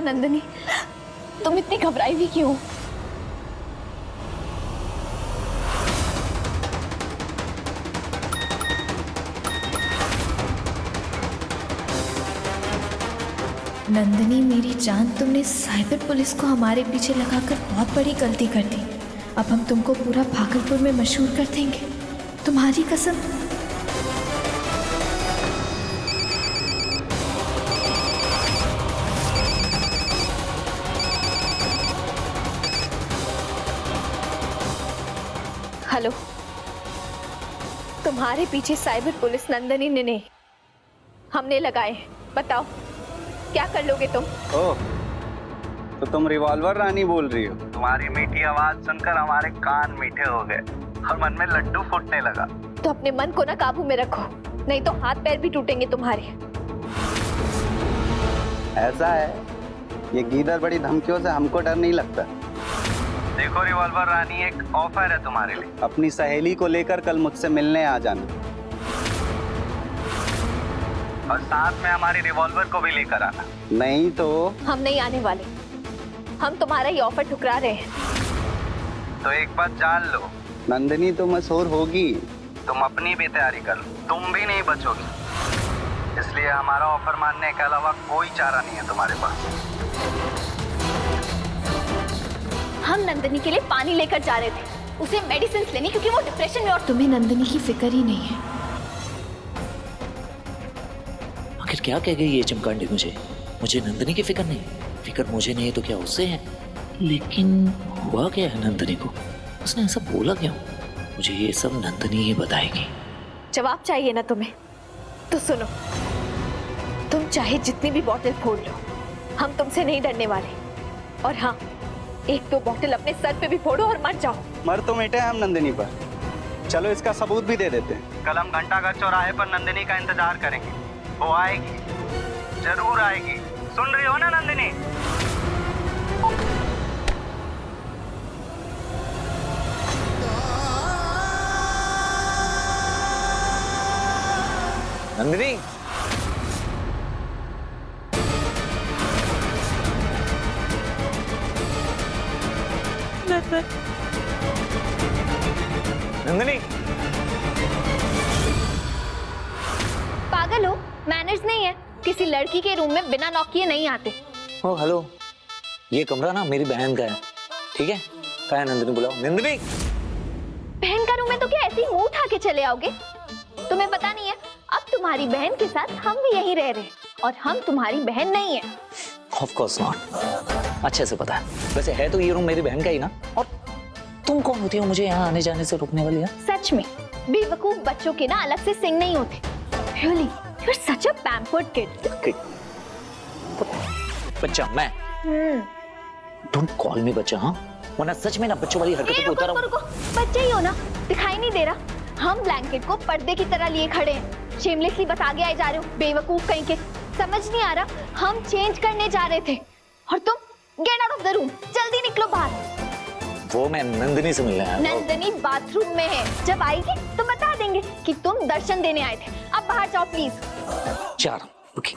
नंदिनी, तुम इतनी घबराई हुई क्यों? नंदिनी मेरी जान, तुमने साइबर पुलिस को हमारे पीछे लगाकर बहुत बड़ी गलती कर दी। अब हम तुमको पूरा भागलपुर में मशहूर कर देंगे, तुम्हारी कसम। हेलो, तुम्हारे पीछे साइबर पुलिस नंदिनी ने नहीं, हमने लगाए। बताओ क्या कर लोगे तुम? ओह, तो तुम रिवॉल्वर रानी बोल रही हो? तुम्हारी मीठी आवाज सुनकर हमारे कान मीठे हो गए और मन में लड्डू फूटने लगा। तो अपने मन को ना काबू में रखो, नहीं तो हाथ पैर भी टूटेंगे तुम्हारे। ऐसा है, ये गीदड़ बड़ी धमकियों से हमको डर नहीं लगता। देखो रिवॉल्वर रानी, एक ऑफर है तुम्हारे लिए। अपनी सहेली को लेकर कल मुझसे मिलने आ जाना, और साथ में हमारी रिवॉल्वर को भी लेकर आना। नहीं तो हम नहीं आने वाले, हम तुम्हारा ये ऑफर ठुकरा रहे हैं। तो एक बात जान लो नंदिनी, तो मशहूर होगी, तुम अपनी भी तैयारी कर लो, तुम भी नहीं बचोगी। इसलिए हमारा ऑफर मानने के अलावा कोई चारा नहीं है तुम्हारे पास। हम नंदिनी के लिए पानी लेकर जा रहे थे, उसे मेडिसिन लेने, क्योंकि वो डिप्रेशन में। और तुम्हें नंदिनी की फिक्र ही नहीं है। आखिर क्या कह गई ये चमकांडी मुझे नंदिनी की फिक्र नहीं। फिक्र मुझे नहीं तो क्या उससे है? लेकिन हुआ क्या है नंदिनी को? उसने ऐसा बोला क्यों? मुझे ये सब नंदिनी ही बताएगी। जवाब चाहिए ना तुम्हें? तो सुनो, तुम चाहे जितनी भी बोतल फोड़ लो, हम तुमसे नहीं डरने वाले। और हाँ, एक दो बोतल अपने सर पे भी फोड़ो और मर जाओ। मर तो मिटे हम नंदिनी पर, चलो इसका सबूत भी दे देते हैं। कल हम घंटाघर चौराहे पर नंदिनी का इंतजार करेंगे, वो आएगी, जरूर आएगी। सुन रही हो ना नंदिनी? नंदिनी, नंदिनी, पागल हो? मैनर्स नहीं है, किसी लड़की के रूम में बिना नॉक किए नहीं आते। ओ हेलो, ये कमरा ना मेरी बहन का है, ठीक है? कहाँ है नंदिनी? बुलाओ नंदिनी। बहन का रूम है तो क्या ऐसे ही मुंह उठा के चले आओगे? तुम्हें पता नहीं है, अब तुम्हारी बहन के साथ हम भी यहीं रह रहे हैं, और हम तुम्हारी बहन नहीं है। ऑफ कोर्स नॉट, अच्छे से पता है। वैसे है तो ये रूम मेरी बहन का ही ना। और तुम कौन होती हो मुझे यहाँ आने जाने से रोकने वाली? है सच में बेवकूफ बच्चों के ना अलग से सिंग नहीं होते। Really, you're such a pampered kid. बच्चा मैं? डोंट कॉल मी बच्चा, हाँ? वरना सच में ना बच्चों वाली हरकतें पे उतर रुको, बच्चे ही हो ना, दिखाई नहीं दे रहा? हम ब्लैंकेट को पर्दे की तरह लिए खड़े हैं, शेमलेसली बस आगे आए जा रहे हो, बेवकूफ कहीं के। समझ नहीं आ रहा, हम चेंज करने जा रहे थे और तुम get out of the room, जल्दी निकलो बाहर। वो मैं नंदिनी से मिलने आया। नंदिनी बाथरूम में है, जब आएगी तो बता देंगे कि तुम दर्शन देने आए थे। अब बाहर जाओ प्लीज। चार रुकी।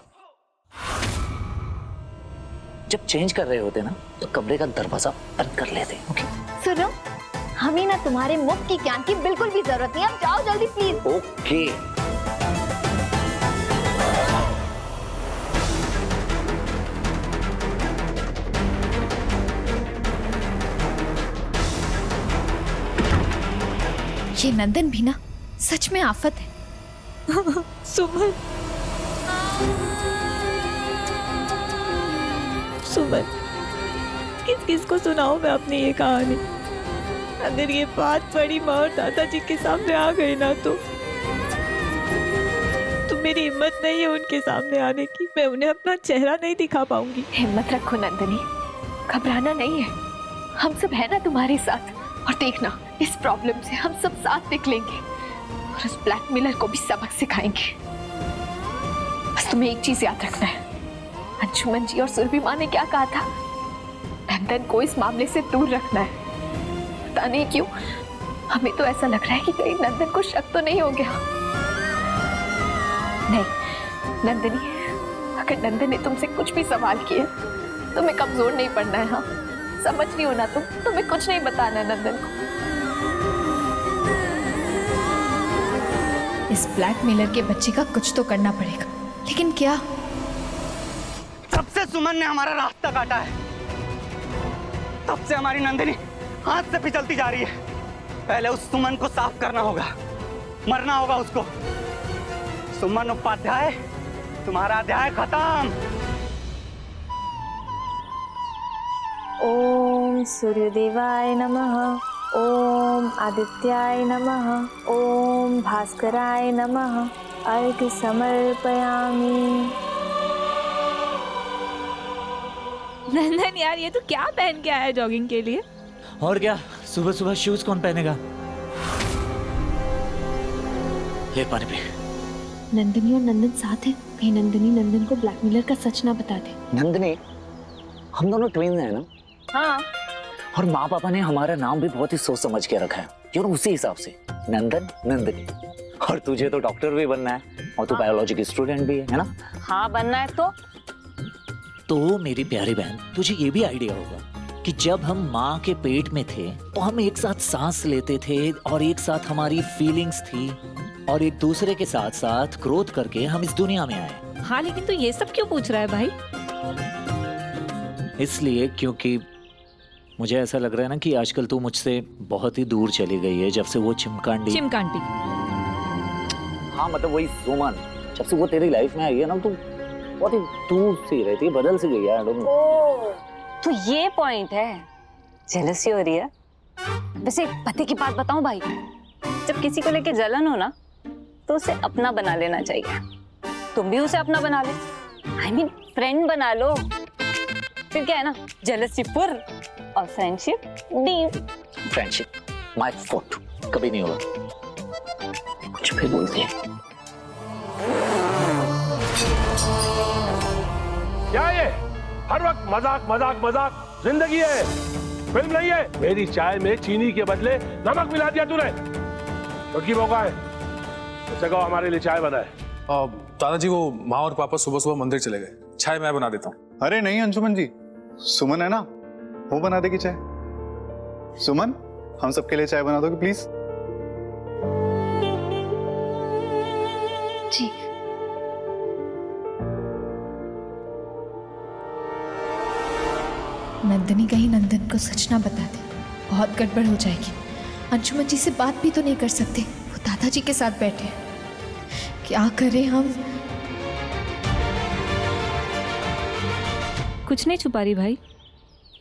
जब चेंज कर रहे होते ना तो कमरे का दरवाजा बंद कर लेते। ओके सुनो, हमें ना तुम्हारे मुफ्त की ज्ञान की बिल्कुल भी जरूरत नहीं। अब जाओ जल्दी प्लीज। ओके। ये नंदन भी ना सच में आफत है। सुमन, सुमन, किस किस को सुनाऊं मैं अपनी ये कहानी? अगर ये बात बड़ी माँ और दादाजी के सामने आ गई ना तो मेरी हिम्मत नहीं है उनके सामने आने की। मैं उन्हें अपना चेहरा नहीं दिखा पाऊंगी। हिम्मत रखो नंदिनी, घबराना नहीं है, हम सब है ना तुम्हारे साथ। और देखना, इस प्रॉब्लम से हम सब साथ निकलेंगे और उस ब्लैकमेलर को भी सबक सिखाएंगे। बस तुम्हें एक चीज याद रखना है, अंशुमन जी और सुरभि माँ ने क्या कहा था? नंदन को इस मामले से दूर रखना है। पता नहीं क्यों हमें तो ऐसा लग रहा है कि कहीं नंदन को शक तो नहीं हो गया। नहीं नंदिनी, अगर नंदन ने तुमसे कुछ भी सवाल किया तुम्हें कमजोर नहीं पड़ना है। हाँ, समझ रही हो ना तुम, तुम्हें कुछ नहीं बताना है नंदन को। इस ब्लैकमेलर के बच्चे का कुछ तो करना पड़ेगा, लेकिन क्या? सबसे सुमन ने हमारा रास्ता काटा है, तब से हमारी नंदिनी हाथ से फिसलती जा रही है। पहले उस सुमन को साफ करना होगा, मरना होगा उसको। सुमन उपाध्याय, तुम्हारा अध्याय खत्म। ओम सूर्यदेवाय नमः, ओम आदित्याय नमः, ओम भास्कराय नमः, अर्घ्य समर्पयामि। नंदन यार, ये तो क्या पहन के आया जॉगिंग के लिए? और क्या, सुबह सुबह शूज कौन पहनेगा? ले पानी पी। नंदिनी और नंदन साथ हैं, कहीं नंदिनी नंदन को ब्लैकमेलर का सच ना बता दे। नंदिनी, हम दोनों ट्विन हैं ना? हाँ, और माँ पापा ने हमारा नाम भी बहुत ही सोच समझ के रखा है और उसी हिसाब से नंदन, नंदिनी। और तुझे तो डॉक्टर भी बनना है और तू बायोलॉजी की स्टूडेंट भी है ना? हाँ बनना है तो मेरी प्यारी बहन, तुझे ये भी आइडिया होगा कि जब हम माँ के पेट में थे तो हम एक साथ सांस लेते थे और एक साथ हमारी फीलिंग्स थी और एक दूसरे के साथ साथ ग्रोथ करके हम इस दुनिया में आए। हाँ, लेकिन तू ये सब क्यों पूछ रहा है भाई? इसलिए क्योंकि मुझे ऐसा लग रहा है ना कि आजकल तू मुझसे बहुत ही दूर चली गई है, जब से वो चिमकांडी। हाँ, मतलब वही सुमन, जब से वो तेरी लाइफ में आई है ना, तू बहुत ही दूर सी रहती है, बदल सी गई है। तो ये पॉइंट है, जेलसी हो रही है। वैसे पति की बात बताऊं भाई, जब किसी को लेके जलन हो ना तो उसे अपना बना लेना चाहिए। तुम भी उसे अपना बना लो, I mean, फ्रेंड बना लो। फिर क्या है ना, जेलसी पुर और friendship deep. Friendship my foot कभी नहीं होगा। कुछ भी बोलते हैं। क्या ये हर वक्त मजाक मजाक मजाक? जिंदगी है, फिल्म नहीं है। मेरी चाय में चीनी के बदले नमक मिला दिया तूने। छुटकी मौका है, उससे कहो हमारे लिए चाय बनाए। दादाजी, वो माँ और पापा सुबह सुबह मंदिर चले गए, चाय मैं बना देता हूँ। अरे नहीं अंशुमन जी, सुमन है ना, वो बना देगी चाय। सुमन, हम सबके लिए चाय बना दोगे प्लीज? जी। नंदिनी कहीं नंदन को सच ना बता दे, बहुत गड़बड़ हो जाएगी। अंशुमन जी से बात भी तो नहीं कर सकते, वो दादाजी के साथ बैठे हैं। क्या करें हम? कुछ नहीं छुपा रही भाई,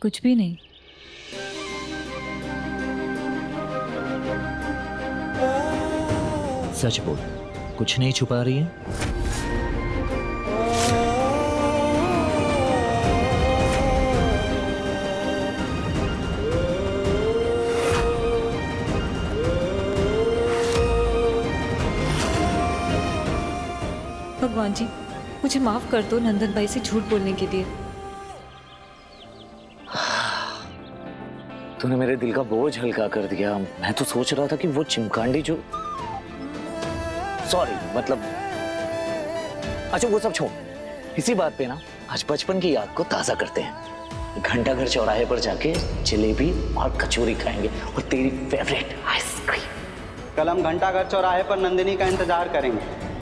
कुछ भी नहीं। सच बोल, कुछ नहीं छुपा रही है? भगवान जी, मुझे माफ कर दो नंदन भाई से झूठ बोलने के लिए। तूने मेरे दिल का बोझ हल्का कर दिया। मैं तो सोच रहा था कि वो चिमकांडी जो, सॉरी मतलब, अच्छा वो सब छोड़। इसी बात पे ना आज बचपन की याद को ताजा करते हैं। घंटाघर चौराहे पर जाके जलेबी और कचौरी खाएंगे और तेरी फेवरेट आइसक्रीम। कल हम घंटाघर चौराहे पर नंदिनी का इंतजार करेंगे,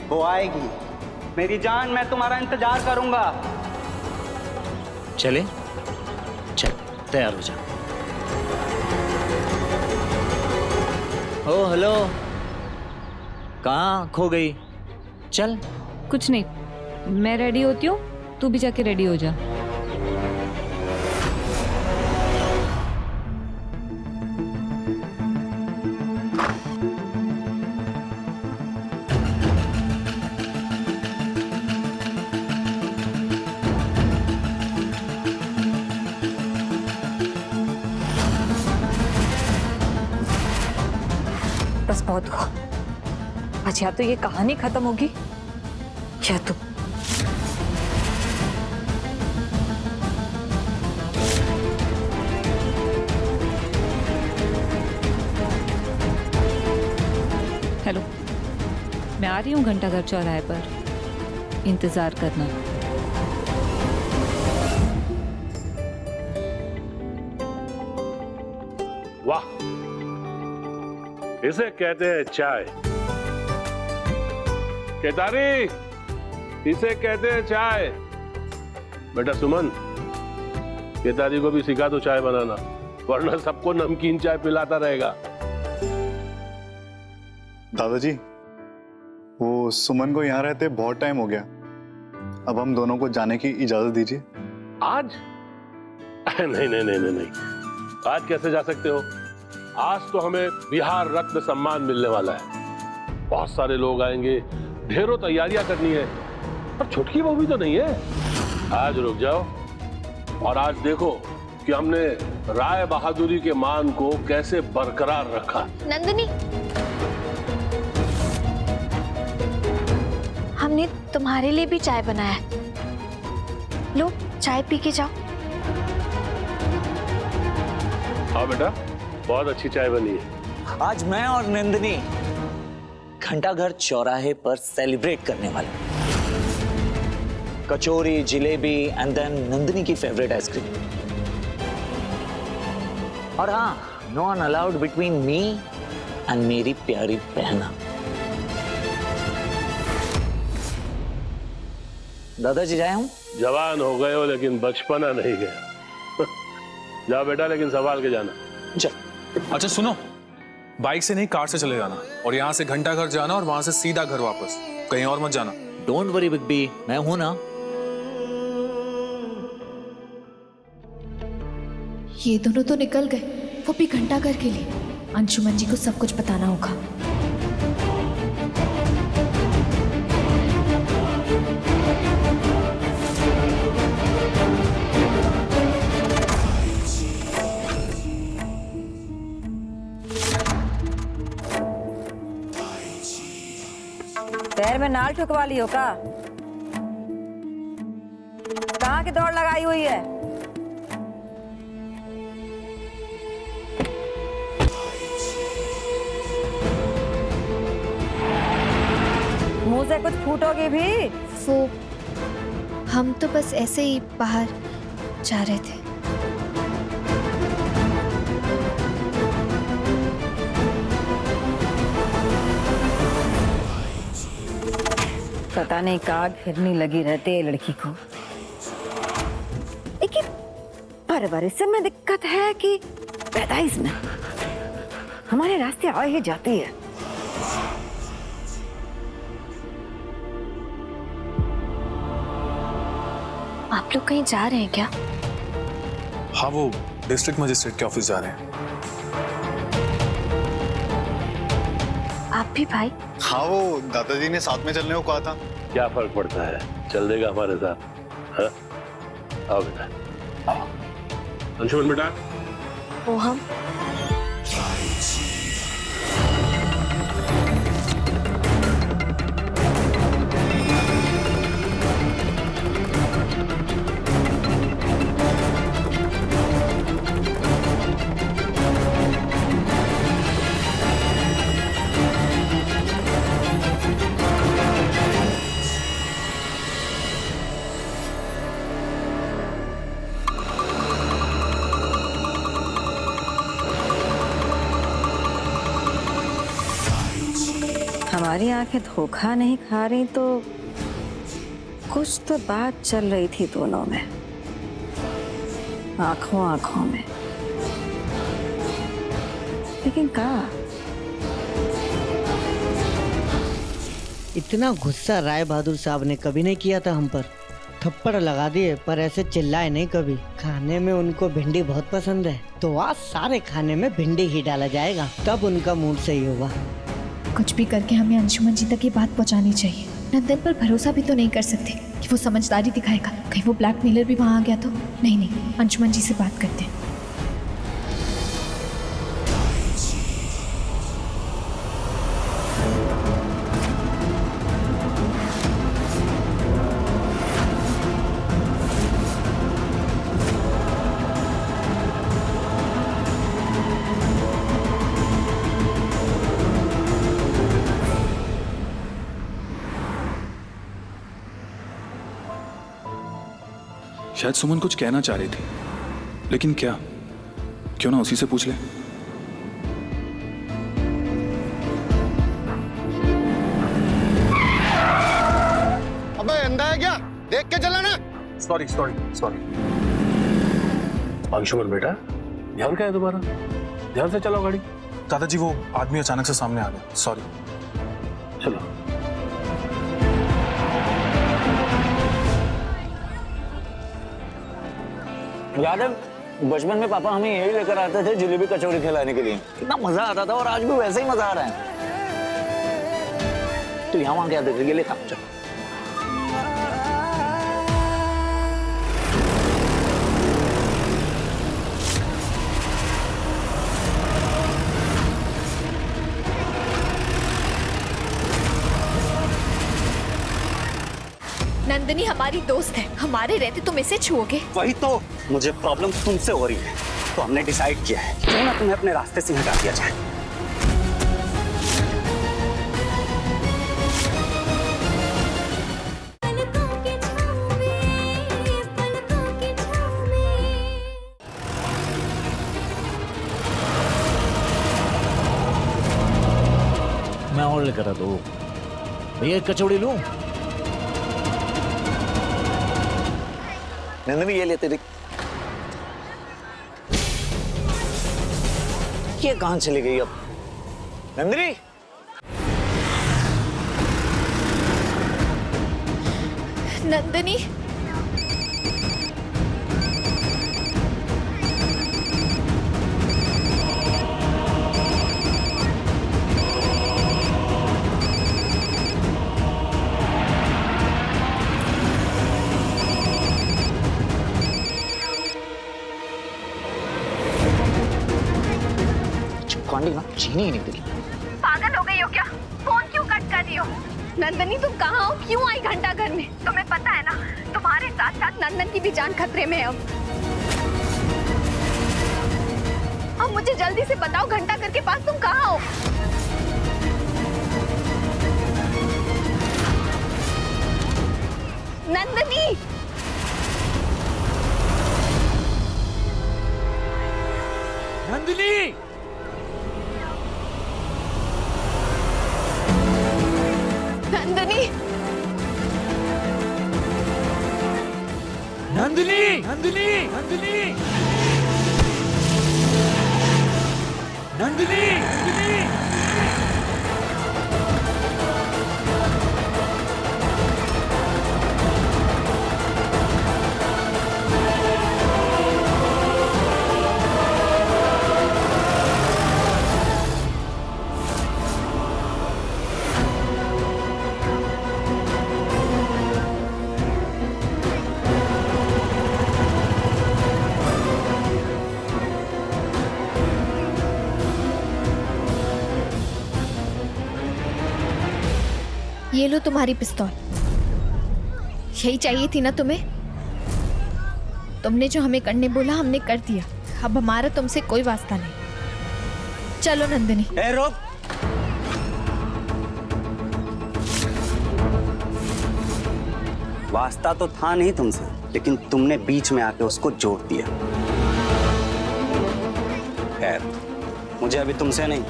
वो आएगी। मेरी जान, मैं तुम्हारा इंतजार करूंगा। चले, चल तैयार हो जा। ओ हेलो, कहाँ खो गई? चल। कुछ नहीं, मैं रेडी होती हूँ, तू भी जाके रेडी हो जा। बस बहुत हुआ, आज या तो ये कहानी खत्म होगी या तो हेलो, मैं आ रही हूँ घंटाघर चौराहे पर, इंतजार करना। वाह, इसे कहते हैं चाय। केदारी, इसे कहते हैं चाय। बेटा सुमन, केदारी को भी सिखा दो चाय बनाना, वरना सबको नमकीन चाय पिलाता रहेगा। दादाजी, वो सुमन को यहाँ रहते बहुत टाइम हो गया, अब हम दोनों को जाने की इजाजत दीजिए। आज? नहीं नहीं नहीं नहीं नहीं, आज कैसे जा सकते हो? आज तो हमें बिहार रत्न सम्मान मिलने वाला है, बहुत सारे लोग आएंगे, ढेरों तैयारियां करनी है, और छुटकी वो भी तो नहीं है। आज रुक जाओ और आज देखो कि हमने राय बहादुरी के मान को कैसे बरकरार रखा। नंदिनी, हमने तुम्हारे लिए भी चाय बनाया है, लो चाय पी के जाओ। हाँ बेटा, बहुत अच्छी चाय बनी है। आज मैं और नंदिनी घंटाघर चौराहे पर सेलिब्रेट करने वाले हैं। कचौरी, जिलेबी एंड देन नंदिनी की फेवरेट आइसक्रीम। और हाँ, non allowed between me and मेरी प्यारी बहना। दादाजी जाए हूं? जवान हो गए हो लेकिन बचपना नहीं गया। जाओ बेटा, लेकिन संभाल के जाना। चल। अच्छा सुनो, बाइक से नहीं कार से चले जाना, और यहाँ से घंटाघर जाना और वहां से सीधा घर वापस, कहीं और मत जाना। डोंट वरी बिग बी, मैं हूं ना। ये दोनों तो निकल गए, वो भी घंटाघर के लिए। अंशुमन जी को सब कुछ बताना होगा। पैर में नाल ठुकवा ली हो का? कहाँ की दौड़ लगाई हुई है? मुंह से कुछ फूटोगी भी? वो हम तो बस ऐसे ही बाहर जा रहे थे। पता नहीं कहाँ घिरनी लगी रहती है लड़की को। लेकिन परवरिश में दिक्कत है कि पैदाइश में हमारे रास्ते आ ही जाती है। आप लोग कहीं जा रहे हैं क्या? हाँ, वो डिस्ट्रिक्ट मजिस्ट्रेट के ऑफिस जा रहे हैं। आप भी भाई? हाँ, वो दादाजी ने साथ में चलने को कहा था। क्या फर्क पड़ता है, चल देगा हमारे साथ। हाँ? आओ बेटा, आओ। अंशुमन बेटा, वो हम हमारी आंखें धोखा नहीं खा रही तो कुछ तो बात चल रही थी दोनों में, आंखों आंखों में। लेकिन कहाँ? इतना गुस्सा राय बहादुर साहब ने कभी नहीं किया था हम पर। थप्पड़ लगा दिए पर ऐसे चिल्लाए नहीं कभी। खाने में उनको भिंडी बहुत पसंद है, तो आज सारे खाने में भिंडी ही डाला जाएगा, तब उनका मूड सही होगा। कुछ भी करके हमें अंशुमन जी तक ये बात पहुंचानी चाहिए। नंदन पर भरोसा भी तो नहीं कर सकते कि वो समझदारी दिखाएगा। कहीं वो ब्लैकमेलर भी वहां आ गया तो? नहीं, अंशुमन जी से बात करते हैं। शायद सुमन कुछ कहना चाह रही थी, लेकिन क्या? क्यों ना उसी से पूछ ले। के चला ना। Sorry sorry sorry. अंशुमन बेटा, ध्यान क्या है दोबारा? ध्यान से चलाओ गाड़ी। दादाजी वो आदमी अचानक से सामने आ गया, सॉरी। चलो। याद है बचपन में पापा हमें यही लेकर आते थे जलेबी कचौड़ी खिलाने के लिए, कितना मजा आता था और आज भी वैसे ही मजा आ रहा है। तो यहाँ वहां क्या देख रही है, ले काम चलो। नंदिनी हमारी दोस्त है, हमारे रहते तुम इसे छुओगे? वही तो, मुझे प्रॉब्लम तुमसे हो रही है, तो हमने डिसाइड किया है क्यों ना तुम्हें अपने रास्ते से हटा दिया जाए। मैं और लेकर आ दो भैया, एक कचौड़ी लूं? नंदिनी ये ले तेरी। ये कहां चली गई अब नंदिनी? नंदिनी कांडी ना चीनी ही नहीं दिखी। पागल हो गई हो क्या? फोन क्यों कट कर रही हो? नंदनी तुम कहाँ हो? क्यों आई घंटा घर में? तुम्हें पता है ना तुम्हारे साथ साथ नंदन की भी जान खतरे में है अब मुझे जल्दी से बताओ घंटा घर के पास तुम कहाँ हो? नंदनी नंदिनी नंदनी नंदिनी नंदिनी नंदिनी नंदिनी नंदिनी ये लो तुम्हारी पिस्तौल। यही चाहिए थी ना तुम्हें? तुमने जो हमें करने बोला हमने कर दिया, अब हमारा तुमसे कोई वास्ता नहीं। चलो नंदिनी। ए रुक, वास्ता तो था नहीं तुमसे, लेकिन तुमने बीच में आके उसको जोड़ दिया। खैर, मुझे अभी तुमसे नहीं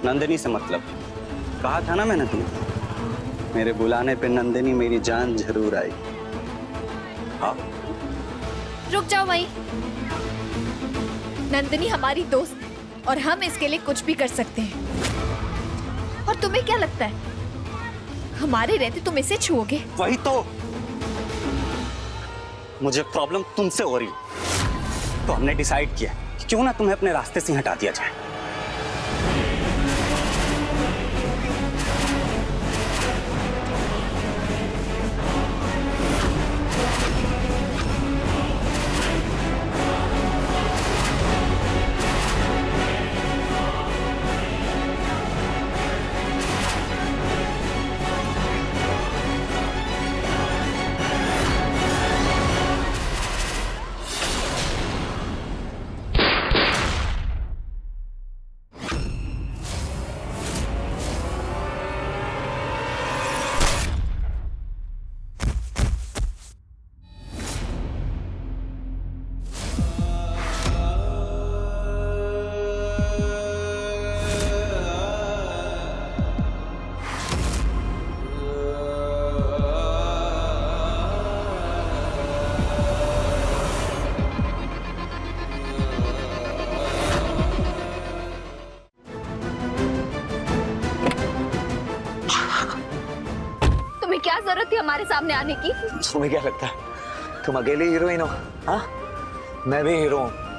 नंदिनी से मतलब। कहा था ना मैंने तुम्हें, मेरे बुलाने पे नंदिनी मेरी जान जरूर आई। हाँ रुक जाओ वहीं। नंदिनी हमारी दोस्त है और हम इसके लिए कुछ भी कर सकते हैं। और तुम्हें क्या लगता है हमारे रहते तुम इसे छुओगे? वही तो, मुझे प्रॉब्लम तुमसे हो रही है, तो हमने डिसाइड किया कि क्यों ना तुम्हें अपने रास्ते से हटा दिया जाए। जरूरत थी हमारे सामने आने की? तुम्हें क्या लगता है तुम अकेले हीरोइन हो? हाँ, मैं भी हीरो हूँ।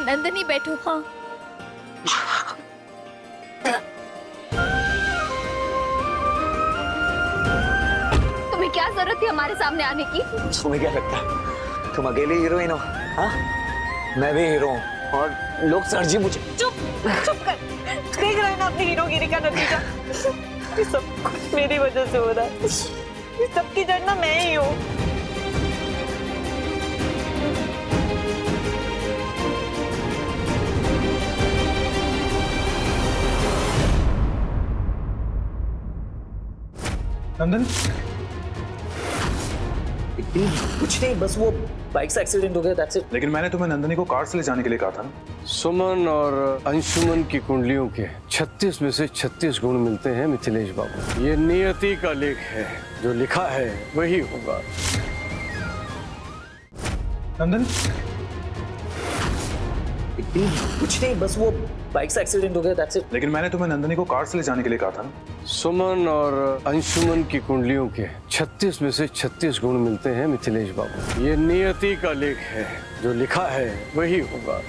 नंदनी बैठो। हाँ, तुम्हें क्या जरूरत थी हमारे सामने आने की? तुम्हें क्या लगता है तुम अकेले हीरोइन हो? हाँ, मैं भी हीरो हूँ और लोग सर जी मुझे चुप कर। देख रहे हैं ना अपनी हीरोगिरी का नतीजा। ये सब कुछ मेरी वजह से हो रहा है। ये सबकी जड़ ना मैं ही हूँ। नंदन, कुछ नहीं, बस वो बाइक से एक्सीडेंट हो गया, that's it। लेकिन मैंने तुम्हें नंदनी को कार से ले जाने के लिए कहा था ना। सुमन और अंशुमन की कुंडलियों के 36 में से 36 गुण मिलते हैं मिथिलेश बाबू। ये नियति का लेख है, जो लिखा है वही होगा। नंदन, कुछ नहीं, बस वो बाइक से एक्सीडेंट हो गया, that's it। लेकिन मैंने तुम्हें नंदनी को कार से ले जाने के लिए कहा था ना। सुमन और अंशुमन की कुंडलियों के 36 में से 36 गुण मिलते हैं मिथिलेश बाबू। ये नियति का लेख है, जो लिखा है वही होगा।